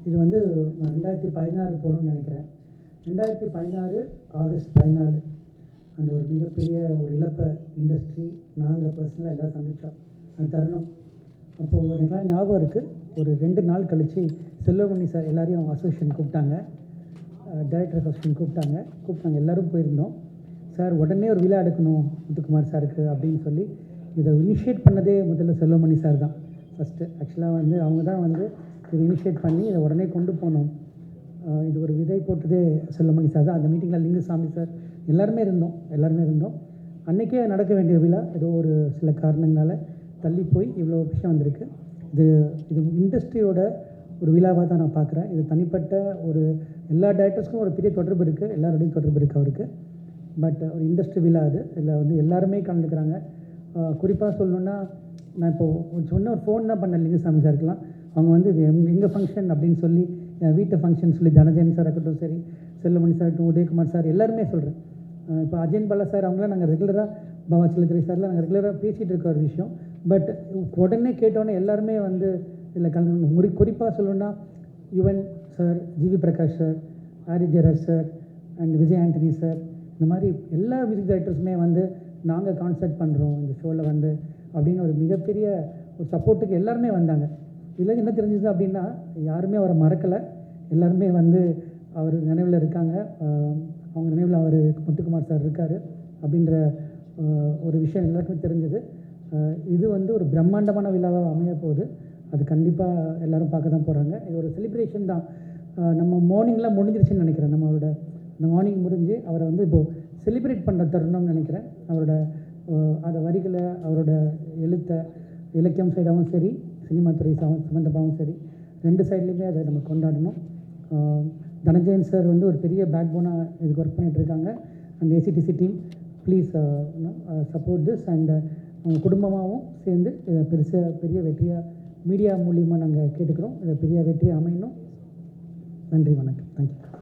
இது வந்து 2016 போகணும்னு நினைக்கிறேன். 2016 ஆகஸ்ட் 14 அந்த ஒரு மிகப்பெரிய ஒரு இழப்பை இண்டஸ்ட்ரி நாங்கள் பர்சனலாக எல்லோரும் சந்தித்தோம். அந்த தருணம் அப்போது எனக்குலாம் ஞாபகம் இருக்குது. ஒரு 2 நாள் கழித்து செல்வமணி சார் எல்லோரையும் அசோசியேஷன் கூப்பிட்டாங்க, டைரக்டர் அசோசியேஷன் கூப்பிட்டாங்க எல்லோரும் போயிருந்தோம். சார் உடனே ஒரு விழா எடுக்கணும் முத்துக்குமார் சாருக்கு அப்படின்னு சொல்லி இதை இனிஷியேட் பண்ணதே முதல்ல செல்வமணி சார் தான் ஃபஸ்ட்டு. ஆக்சுவலாக வந்து அவங்க தான் வந்து இதை இனிஷியேட் பண்ணி இதை உடனே கொண்டு போனோம். இது ஒரு விதை போட்டதே செல்வமணி சார் தான். அந்த மீட்டிங்கில் லிங்குசாமி சார் எல்லாருமே இருந்தோம். அன்றைக்கே நடக்க வேண்டிய விழா ஏதோ ஒரு சில காரணங்களால் தள்ளி போய் இவ்வளோ விஷயம் வந்திருக்கு. இது இண்டஸ்ட்ரியோட ஒரு விழாவாக தான் நான் பார்க்குறேன். இது தனிப்பட்ட ஒரு எல்லா டைரக்டர்ஸ்க்கும் ஒரு பெரிய தொடர்பு இருக்குது, எல்லாரோடையும் தொடர்பு இருக்குது அவருக்கு. பட் ஒரு இண்டஸ்ட்ரி விழா அது. இதில் வந்து எல்லாருமே கலந்துக்கிறாங்க. குறிப்பாக சொல்லணுன்னா, நான் இப்போது சொன்ன ஒரு ஃபோன் தான் பண்ணேன் லிங்குசாமி சாருக்கெலாம். அவங்க வந்து இது எங்கள் ஃபங்க்ஷன் அப்படின்னு சொல்லி என் வீட்டு ஃபங்க்ஷன் சொல்லி தனஜயன் சார் இருக்கட்டும், சரி செல்வமணி சார் இருக்கட்டும், உதயகுமார் சார் எல்லாருமே சொல்கிறேன். இப்போ அஜயன் பாலா சார் அவங்களாம் நாங்கள் ரெகுலராக பாபா சிலத்துறை சார்லாம் நாங்கள் ரெகுலராக பேசிகிட்டு இருக்க ஒரு விஷயம். பட் உடனே கேட்டோன்னே எல்லாருமே வந்து இதில் கலந்து குறிப்பாக சொல்லணுன்னா Yuvan sir, GV Prakash sir, Aari Jeyaraj sir and Vijay Antony sir, இந்த மாதிரி எல்லா மியூசிக் டைரக்டர்ஸுமே வந்து நாங்கள் கான்சர்ட் பண்ணுறோம் இந்த ஷோவில் வந்து அப்படின்னு ஒரு மிகப்பெரிய ஒரு சப்போர்ட்டுக்கு எல்லாருமே வந்தாங்க. இதில் என்ன தெரிஞ்சுது அப்படின்னா, யாருமே அவரை மறக்கலை, எல்லாருமே வந்து அவர் நினைவில் இருக்காங்க. அவங்க நினைவில் அவர் முத்துக்குமார் சார் இருக்கார் அப்படின்ற ஒரு விஷயம் எல்லாருக்குமே தெரிஞ்சது. இது வந்து ஒரு பிரம்மாண்டமான விழாவாக அமைய போகுது. அது கண்டிப்பாக எல்லோரும் பார்க்க தான் போகிறாங்க. இது ஒரு செலிப்ரேஷன் தான். நம்ம மார்னிங்லாம் முடிஞ்சிருச்சுன்னு நினைக்கிறேன். நம்மளோட இந்த மார்னிங் முடிஞ்சு அவரை வந்து இப்போது செலிப்ரேட் பண்ணுற தருணம்னு நினைக்கிறேன். அவரோட அந்த வரிகளை, அவரோட இலக்கியம் சைடாகவும் சரி, சினிமா துறை சம்மந்தமாகவும் சரி, 2 சைட்லேயுமே அதை நம்ம கொண்டாடணும். தனஞ்சயன் சார் வந்து ஒரு பெரிய பேக் போனாக இதுக்கு ஒர்க் பண்ணிகிட்ருக்காங்க. And ACDC team please support this. And அவங்க குடும்பமாகவும் சேர்ந்து இதை பெரிய வெற்றியாக மீடியா மூலியமாக நாங்கள் கேட்டுக்கிறோம். இதை பெரிய வெற்றியாக அமையணும். நன்றி, வணக்கம், தேங்க்யூ.